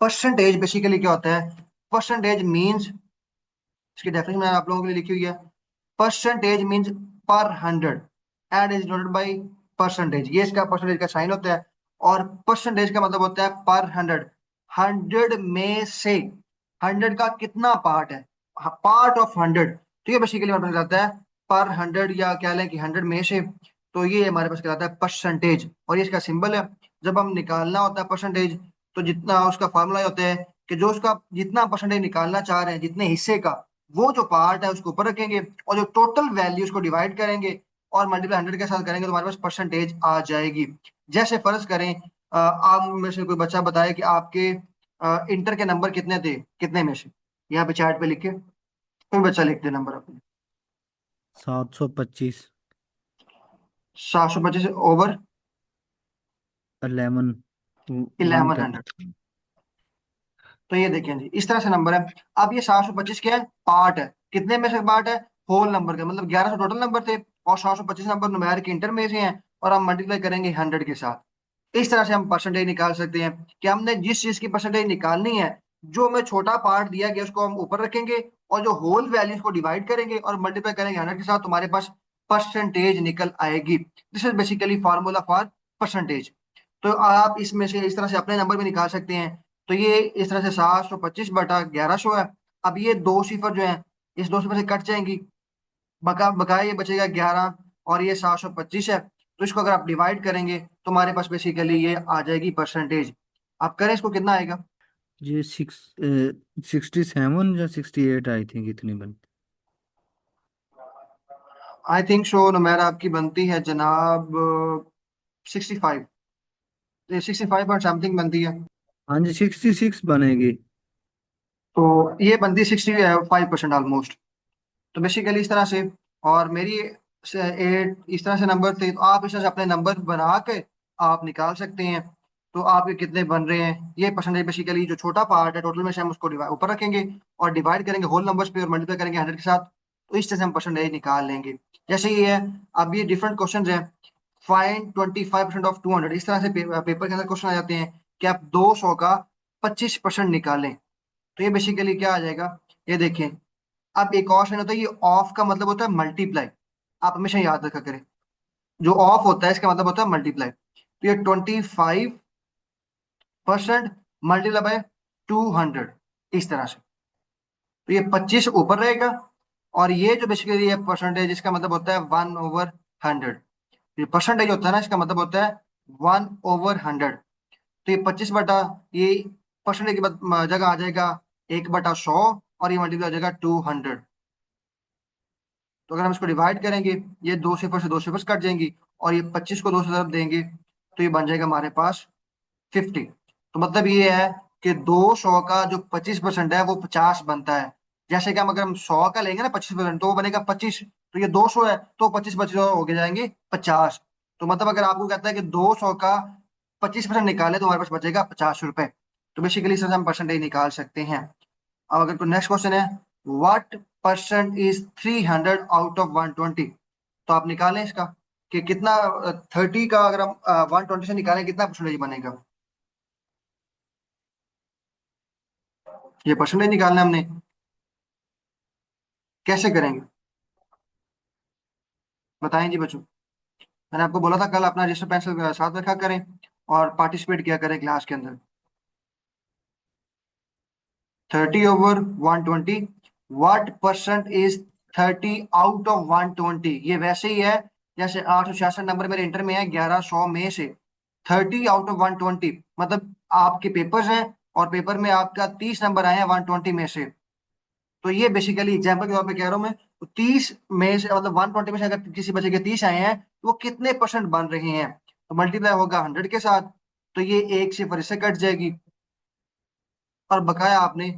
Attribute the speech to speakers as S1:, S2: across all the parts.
S1: Percentage basically क्या होता है? परसेंटेज मींस, इसकी डेफिनेशन मैंने आप लोगों के लिए लिखी हुई है। परसेंटेज मींस पर hundred, and is denoted by percentage, ये इसका परसेंटेज का साइन होता है। और परसेंटेज का मतलब होता है पर हंड्रेड, हंड्रेड में से हंड्रेड का कितना पार्ट है, पार्ट ऑफ हंड्रेड। तो ये बेसिकली हमारे पास कहलाता है पर हंड्रेड, या क्या लें कि हंड्रेड में से। तो ये हमारे पास कहलाता है परसेंटेज, और ये इसका सिंबल है। जब हम निकालना होता है परसेंटेज, तो जितना उसका फार्मूला होता है कि जो उसका जितना परसेंटेज निकालना चाह रहे हैं, जितने हिस्से का, वो जो पार्ट है उसको ऊपर रखेंगे, और जो टोटल वैल्यू उसको डिवाइड करेंगे और मल्टीप्लाई हंड्रेड के साथ करेंगे, तो हमारे पास परसेंटेज आ जाएगी। जैसे फर्ज करें, आप में से कोई बच्चा बताए कि आपके इंटर के नंबर कितने थे, कितने में से, यहाँ पे चार्ट पे लिखे, कोई बच्चा लिख दे नंबर अपने।
S2: 725।
S1: 725 ओवर
S2: 11। वन
S1: 1100।
S2: टेन।
S1: तो ये देखें जी, इस तरह से नंबर है। अब ये 725 क्या है? पार्ट है। कितने में से पार्ट है? होल नंबर का, मतलब 1100 टोटल नंबर थे, और 725 नंबर न्यूमेरिक इंटर में से हैं, और हम मल्टीप्लाई करेंगे 100 के साथ। इस तरह से हम परसेंटेज निकाल सकते हैं कि हमने जिस चीज की परसेंटेज निकालनी है, जो हमें छोटा पार्ट दिया गया उसको हम ऊपर रखेंगे, और जो होल वैल्यूज को डिवाइड करेंगे और मल्टीप्लाई करेंगे 100 के साथ, तुम्हारे पास परसेंटेज निकल आएगी। This is basically formula for percentage. तो आप इसमें से इस तरह से अपने नंबर भी निकाल सकते हैं। तो ये इस तरह से 725/1100 है। अब ये दो सिफर जो है, इस दो सिफर से कट जाएंगी, बकाया ये बचेगा 11, और ये 725 है। तो इसको अगर आप डिवाइड करेंगे तो हमारे पास बेसिकली ये आ जाएगी परसेंटेज। आप करें इसको, कितना आएगा?
S2: ये 67 या 68 आई थिंक इतनी बन।
S1: आई थिंक सो मेरा आपकी बनती है जनाब 65, 65 और समथिंग बनती है।
S2: हाँ जी, 66 बनेगी।
S1: तो ये बनती है 65% ऑलमोस्ट। तो बेसिकली इस तरह से, और मेरी से एट इस तरह से नंबर थे, तो आप इस तरह से अपने नंबर बना के आप निकाल सकते हैं। तो आपके कितने बन रहे हैं, ये परसेंटेज बेसिकली जो छोटा पार्ट है टोटल में से, हम उसको ऊपर रखेंगे और डिवाइड करेंगे होल नंबर्स पे और मल्टीप्लाई करेंगे 100 के साथ। तो इस तरह से हम परसेंटेज निकाल लेंगे। जैसे ये है, अब ये डिफरेंट क्वेश्चन है। फाइंड 25% ऑफ 200, इस तरह से पेपर के अंदर क्वेश्चन आ जाते हैं कि आप 200 का 25% निकालें। तो ये बेसिकली क्या आ जाएगा, ये देखें। अब एक और ऑप्शन होता है, ये ऑफ का मतलब होता है मल्टीप्लाई। आप हमेशा याद रखा करें, जो ऑफ होता है इसका मतलब होता है मल्टीप्लाई। तो ये 25% मल्टीप्लाई बाय 200, इस तरह से। तो ये 25 ऊपर रहेगा, और ये जो बेसिकली ये परसेंटेज, इसका मतलब होता है 1/100। ये परसेंटेज होता है ना, इसका मतलब होता है 1/100। तो ये 25 बटा, ये परसेंटेज की जगह आ जाएगा 1/100, और ये मल्टीप्लाई हो जाएगा 200। तो अगर हम इसको डिवाइड करेंगे, ये दो सिफर से दो सिफर कट जाएंगी, और ये 25 को दो से तरफ देंगे, तो ये बन जाएगा हमारे पास 50। तो मतलब ये है कि 200 का जो 25% है वो 50 बनता है। जैसे कि हम अगर हम 100 का लेंगे ना 25%, तो वो बनेगा 25। तो ये 200 है, तो 25 25 हो गए जाएंगे 50। तो मतलब अगर आपको कहता है कि 200 का 25% निकाले, तो हमारे पास बचेगा 50 रुपए। तो बेसिकली इससे हम परसेंटेज निकाल सकते हैं। अब अगर कोई नेक्स्ट क्वेश्चन है, what percent is 300 out of 120? तो आप निकालें इसका कि कितना, 30 का अगर हम 120 से निकालें कितना परसेंटेज बनेगा। ये परसेंटेज निकालना है हमने, कैसे करेंगे बताएं जी बच्चों। मैंने आपको बोला था कल अपना रजिस्टर पेंसिल साथ रखा करें और पार्टिसिपेट किया करें क्लास के अंदर। 30/120, what percent is 30 out of 120? ये वैसे ही है जैसे 866 नंबर मेरे इंटर में है 1100 में से 30 आउट ऑफ 120, मतलब आपके पेपर्स हैं और पेपर में आपका 30 नंबर आए हैं 120 में से। तो ये बेसिकली एग्जाम्पल के तौर पे कह रहा हूँ मैं। तो 30 में से, मतलब 120 में से अगर किसी बच्चे के 30 आए हैं, तो वो कितने परसेंट बन रहे हैं? तो मल्टीप्लाई होगा 100 के साथ। तो ये एक सिफर इससे कट जाएगी, और बकाया आपने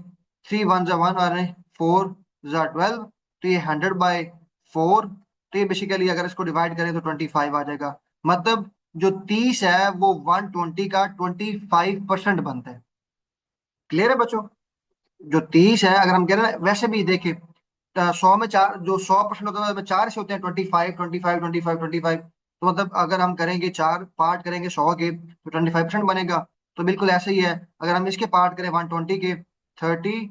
S1: 3 1 वन और 4 12, तो ये 100/4। तो ये बेसिकली अगर इसको डिवाइड करें तो 25 आ जाएगा। मतलब जो 30 है वो 120 का 25% बनता है। क्लियर है बच्चों? जो 30 है, अगर हम कह रहे हैं वैसे भी देखें, तो 100 में चार, जो 100% होता है उसमें चार से होते हैं, 25 25 25 25। तो मतलब अगर हम करेंगे चार पार्ट करेंगे 100 के, तो 25% बनेगा। तो बिल्कुल ऐसे ही है। अगर हम इसके पार्ट करें 120 के, 30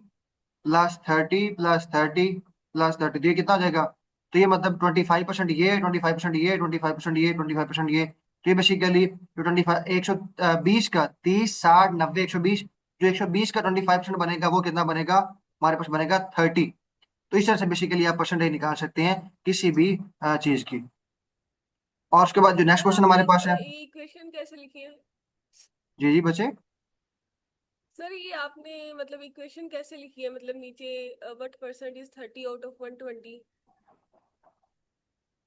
S1: प्लस 30 प्लस 30 प्लस 30, तो ये कितना हो जाएगा? तो ये मतलब 25% ये, 25% ये, 25% ये, 25% ये। तो ये बेसिकली जो 25, 120 का 30 60 90 120, जो 120 का 25% बनेगा वो कितना बनेगा? हमारे पास बनेगा 30। तो इस तरह से बेसिकली आप परसेंटेज निकाल सकते हैं किसी भी चीज की। और उसके बाद जो नेक्स्ट
S3: सर
S1: क्वेश्चन हमारे
S3: आपने
S1: पास है।
S3: ये इक्वेशन कैसे लिखी है?
S1: जी जी बच्चे।
S3: सर ये आपने मतलब इक्वेशन कैसे लिखी है, मतलब नीचे what percent is 30 out of 120?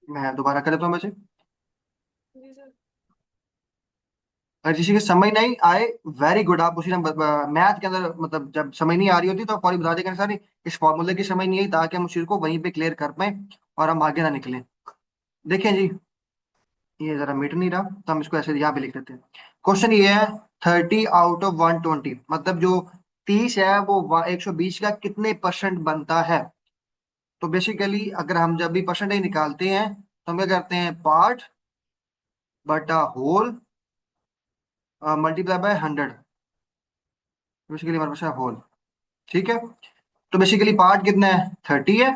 S1: मैं दोबारा कर देता हूँ बच्चे।
S3: जी सर।
S1: अगर किसी की समझ नहीं आए, वेरी गुड, आप उसी मैथ के अंदर मतलब जब समझ नहीं आ रही होती तो फौरी बता देगा सर इस फॉर्मूले की समझ नहीं आई, ताकि हम उस चीज को वहीं पे क्लियर कर पाए और हम आगे ना निकलें। देखें जी, ये जरा मिट नहीं रहा तो हम इसको ऐसे यहाँ पे लिख देते हैं। क्वेश्चन ये है, 30 आउट ऑफ 120, मतलब जो 30 है वो 120 का कितने परसेंट बनता है? तो बेसिकली अगर हम जब भी परसेंटेज निकालते हैं तो हम क्या करते हैं? पार्ट बटा होल मल्टीप्लाई बाय 100, बेसिकली हमारे पास है होल। ठीक है। तो बेसिकली पार्ट कितना है? 30 है।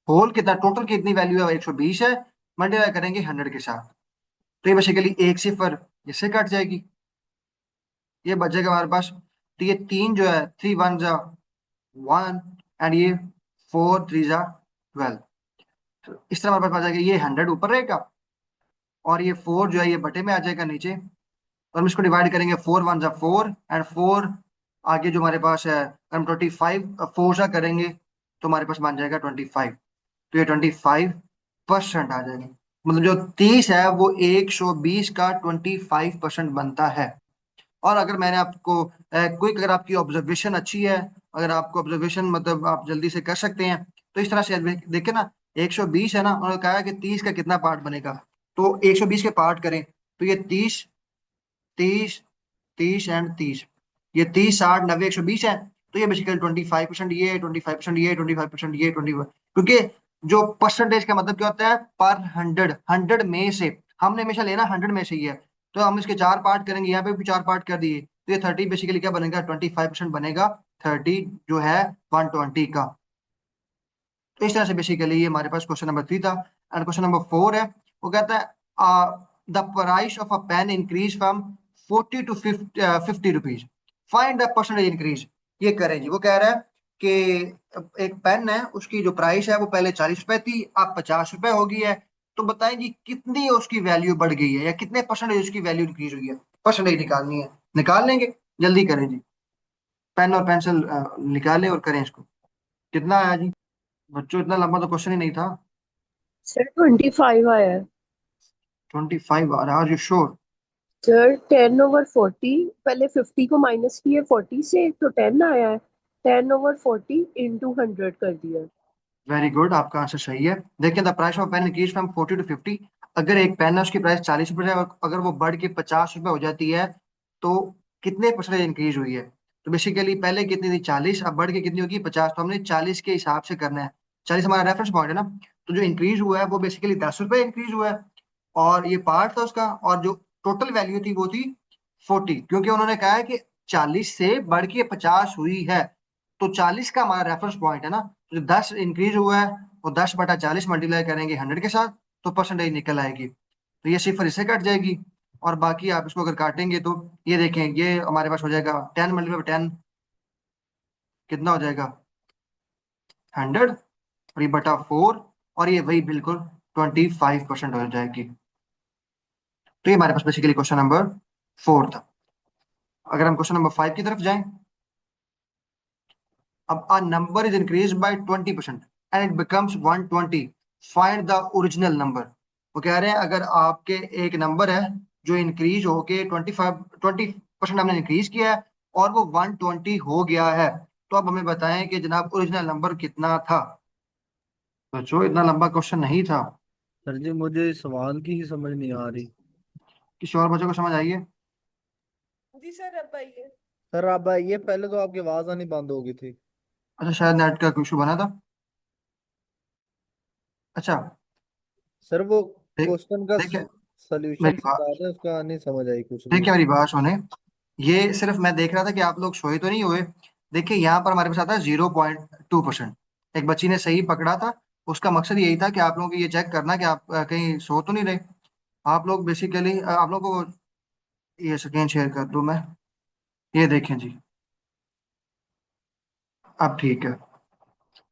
S1: होल कितना, टोटल कितनी वैल्यू है? 120 है। मल्टीप्लाई करेंगे 100 के साथ, तो ये बेसिकली एक सिफर इससे कट जाएगी, ये बचेगा हमारे पास। तो ये तीन जो है, 3 1 जा 1, एंड ये 4 3 जा 12। तो इस तरह हमारे पास आ जाएगा, ये 100 ऊपर रहेगा और ये 4 जो है ये बटे में आ जाएगा नीचे। और हम इसको डिवाइड करेंगे, 4 1 जा 4, एंड 4 आगे जो हमारे पास है, हम 25 4 सा करेंगे तो हमारे पास बन जाएगा 25। तो ये 25% आ जाएगा। मतलब जो 30 है वो 120 का 25% बनता है। और अगर मैंने आपको क्विक, अगर आपकी ऑब्जर्वेशन अच्छी है, अगर आपको ऑब्जर्वेशन मतलब आप जल्दी से कर सकते हैं, तो इस तरह से देखे ना, 120 है ना, उन्होंने कहा कि 30 का कितना पार्ट बनेगा, तो 120 के पार्ट करें तो ये 30 30 30 एंड 30, ये 30 60 90 120 है। तो ये बेसिकली 25% ये, 25% ये, 25% ये, 25, क्योंकि जो परसेंटेज का मतलब क्या होता है? पर 100, 100 में से, हमने हमेशा लेना 100 में से ही है। तो हम इसके चार पार्ट करेंगे, यहाँ पे भी चार पार्ट कर दिए, तो ये 30 बेसिकली क्या बनेगा? 25% बनेगा 30 जो है 120 का। तो इस तरह से बेसिकली ये हमारे पास क्वेश्चन नंबर 3 था। एंड क्वेश्चन नंबर 4 है, वो कहता है the price of a pen increase from 40 to 50 rupees, find the percentage increase. ये करें जी, वो कह रहा है कि एक पेन है, उसकी जो प्राइस है वो पहले 40 रुपए थी, अब 50 रुपए हो गई है। तो बताएं जी कितनी उसकी वैल्यू बढ़ गई है, या कितने परसेंटेज उसकी वैल्यू इंक्रीज हुई है? परसेंटेज निकालनी है, निकाल लेंगे, जल्दी करें जी। पेन और पेंसिल निकालें और करें इसको। कितना आया जी बच्चों? इतना लंबा तो क्वेश्चन ही नहीं था।
S4: सर 25 आया है।
S1: 25 आ रहा, आर यू श्योर?
S4: सर 10/40, पहले 50 को माइनस किए 40 से तो 10 आया है। 10/40 इंटू 100 कर दिया।
S1: वेरी गुड, आपका आंसर सही है। देखिए, the price of pen increase from 40 to 50। अगर एक पेन है उसकी प्राइस 40 रुपए है, और अगर वो बढ़ के 50 रुपए हो जाती है, तो कितने परसेंटेज इंक्रीज हुई है? तो बेसिकली पहले कितनी थी? 40, अब बढ़ के कितनी होगी? 50। तो हमने 40 के हिसाब से करना है, 40 हमारा रेफरेंस पॉइंट है ना। तो जो इंक्रीज हुआ है वो बेसिकली 10 रुपए इंक्रीज हुआ है, और ये पार्ट था उसका, और जो टोटल वैल्यू थी वो थी 40, क्योंकि उन्होंने कहा है कि 40 से बढ़ के 50 हुई है। तो 40 का हमारा रेफरेंस पॉइंट है ना, तो जो 10 इंक्रीज हुआ है वो 10/40 मल्टीप्लाई करेंगे 100 के साथ, तो परसेंटेज निकल आएगी। तो ये सिफर इससे कट जाएगी, और बाकी आप इसको अगर काटेंगे तो ये देखें, ये हमारे पास हो जाएगा 10 मल्टीप्लाई 10, कितना हो जाएगा? 100, और ये बटा 4, और ये वही बिल्कुल 25% हो जाएगी। तो ये हमारे पास बेसिकली क्वेश्चन नंबर 4 था। अगर हम क्वेश्चन नंबर 5 की तरफ जाएं, अब a number is increased by 20% and it becomes 120, find the original number। वो कह रहे हैं अगर आपके एक नंबर है जो इंक्रीज होके 20% हमने इंक्रीज किया है और वो 120 हो गया है, तो अब हमें बताएं कि जनाब ओरिजिनल नंबर कितना था। बच्चों इतना लंबा क्वेश्चन नहीं था।
S2: सर जी मुझे सवाल की ही समझ नहीं आ रही।
S1: किसी और बच्चों को समझ आइए।
S3: जी सर अब आइए।
S2: सर आप ये पहले तो आपकी आवाज आनी बंद हो गई थी।
S1: अच्छा, शायद नेट का इशू बना था। अच्छा,
S2: सर वो
S1: देख
S2: क्वेश्चन का
S1: देखिए
S2: सॉल्यूशन
S1: मेरी
S2: सिखा
S1: बात
S2: रहे हैं, उसका नहीं समझ आई कुछ भी।
S1: देखिए मेरी बात सुने। ये सिर्फ मैं देख रहा था कि आप लोग सोए तो नहीं हुए। देखिए यहाँ पर हमारे पास आता है 0.2%। एक बच्ची ने सही पकड़ा था। उसका मकसद यही था कि आप लोगों को ये चेक करना कि आप कहीं सो तो नहीं रहे। आप लोग बेसिकली आप लोगों को ये स्क्रीन शेयर कर दूं मैं। ये देखें जी। अब ठीक है।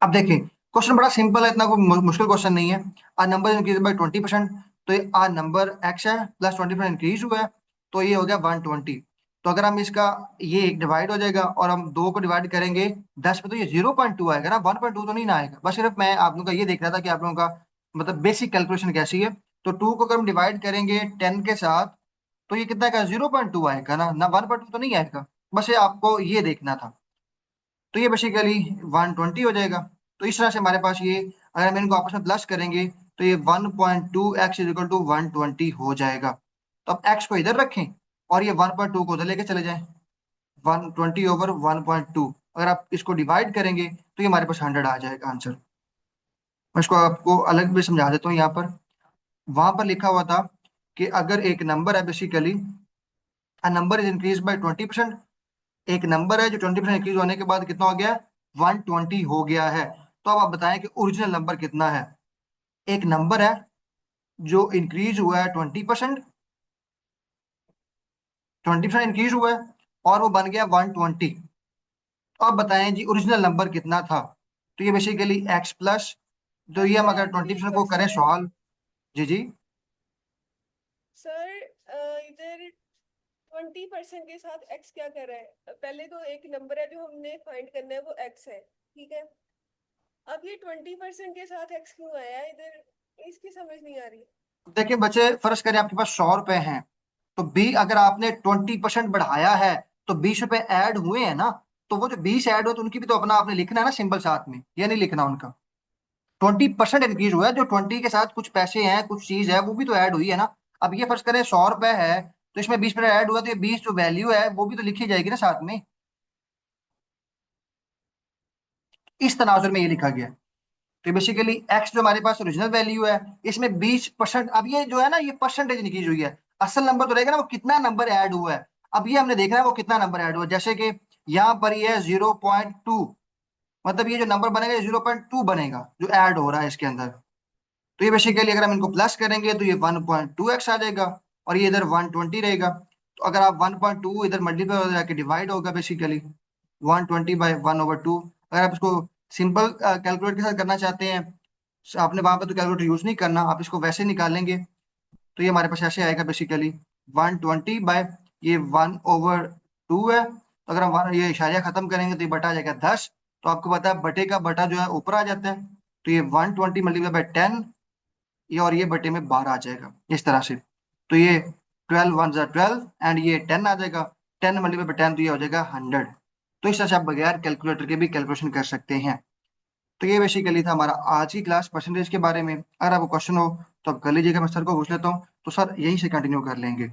S1: अब देखिए क्वेश्चन बड़ा सिंपल है, इतना कोई मुश्किल क्वेश्चन नहीं है। आ नंबर इंक्रीज बाय 20%। तो ये आ नंबर एक्स है प्लस 20% इंक्रीज हुआ है, तो ये हो गया 120। तो अगर हम इसका ये डिवाइड हो जाएगा और हम दो को डिवाइड करेंगे 10 पे, तो ये 0.2 आएगा ना, 1.2 तो नहीं ना आएगा। बस सिर्फ मैं आप लोगों का ये देख रहा था कि आप लोगों का मतलब बेसिक कैलकुलेशन कैसी है। तो 2 को अगर हम डिवाइड करेंगे 10 के साथ, तो ये कितना आएगा, 0.2 आएगा ना 1.2 तो नहीं आएगा। बस ये आपको ये देखना था। तो ये बेसिकली 120 हो जाएगा। तो इस तरह से हमारे पास ये, अगर हम इनको आपस में प्लस करेंगे, तो ये 1.2x इज इक्वल टू 120 हो जाएगा। तो अब x को इधर रखें और ये 1.2 को उधर लेके चले जाएं। 120 ओवर 1.2, अगर आप इसको डिवाइड करेंगे तो ये हमारे पास 100 आ जाएगा आंसर। मैं इसको आपको अलग भी समझा देता हूँ। यहाँ पर वहां पर लिखा हुआ था कि अगर एक नंबर है basically, a number is increase by 20%। एक नंबर है जो 20% इंक्रीज होने के बाद कितना हो गया, 120 हो गया है। तो अब आप बताएं कि ओरिजिनल नंबर कितना है। एक नंबर है जो इंक्रीज हुआ है 20%, 20% इंक्रीज हुआ है और वो बन गया 120। तो आप बताएं जी ओरिजिनल नंबर कितना था। तो ये बेसिकली एक्स प्लस, तो ये हम
S3: सर
S1: अगर
S3: इधर ये
S1: 20% को करें
S3: क्वेश्चन है।
S1: सॉल्व। जी जी।
S3: सर इधर 20% के साथ x क्या कर रहा है? पहले तो एक नंबर है जो हमने फाइंड करना है, वो x है, ठीक है। अब ये 20% के साथ x क्यों आया है इधर, इसकी समझ नहीं आ रही।
S1: देखिए बच्चे, फर्ज करें आपके पास 100 रुपए हैं, तो बी अगर आपने 20% बढ़ाया है, तो 20 रुपए ऐड हुए हैं ना। तो वो जो 20 ऐड हुए तो उनकी भी तो अपना आपने लिखना है ना सिंबल साथ में, या नहीं लिखना उनका। 20% इंक्रीज हुआ है, जो 20 के साथ कुछ पैसे हैं कुछ चीज है वो भी तो ऐड हुई है ना। अब ये फर्ज करें 100 रुपए है, तो इसमें 20% ऐड हुआ, तो ये 20 जो वैल्यू है वो भी तो लिखी जाएगी ना साथ में। इस तनाजुर में ये लिखा गया है। तो बेसिकली एक्स जो हमारे पास ओरिजिनल वैल्यू है, इसमें 20%, अब ये जो है ना ये परसेंटेज इंक्रीज हुई है। असल नंबर तो रहेगा ना, वो कितना नंबर ऐड हुआ है। अब ये हमने देखना है वो कितना नंबर ऐड हुआ है। जैसे कि यहाँ पर ये है 0.2, मतलब ये जो नंबर बनेगा ये 0.2 बनेगा जो ऐड हो रहा है इसके अंदर। तो ये बेसिकली अगर हम इनको प्लस करेंगे तो ये 1.2x आ जाएगा और ये इधर 120 रहेगा। तो अगर आप 1.2 इधर मल्टीप्लाई हो जाके डिवाइड होगा बेसिकली 120/1/2। अगर आप इसको सिंपल कैलकुलेट के साथ करना चाहते हैं, आपने वहां पर तो कैलकुलेटर यूज नहीं करना, आप इसको वैसे निकालेंगे। तो ये हमारे पास ऐसे आएगा बेसिकली 120 ये 1/2 है। तो अगर हम ये इशारिया खत्म करेंगे तो ये बटा आ जाएगा 10। तो आपको पता है बटे का बटा जो है ऊपर आ जाता है। तो ये 120 मल्टीप्लाई बाय 10, ये और ये बटे में 12 आ जाएगा इस तरह से। तो ये 12 1 ज़ा 12 एंड ये 10 आ जाएगा। 10 मल्टीप्लाई बाय 10, तो ये हो जाएगा 100। तो इस तरह से आप बगैर कैलकुलेटर के भी कैलकुलेशन कर सकते हैं। तो ये बेसिकली था हमारा आज की क्लास परसेंटेज के बारे में। अगर आपको क्वेश्चन हो तो आप कर लीजिएगा, मैं सर को पूछ लेता हूँ, तो सर यहीं से कंटिन्यू कर लेंगे।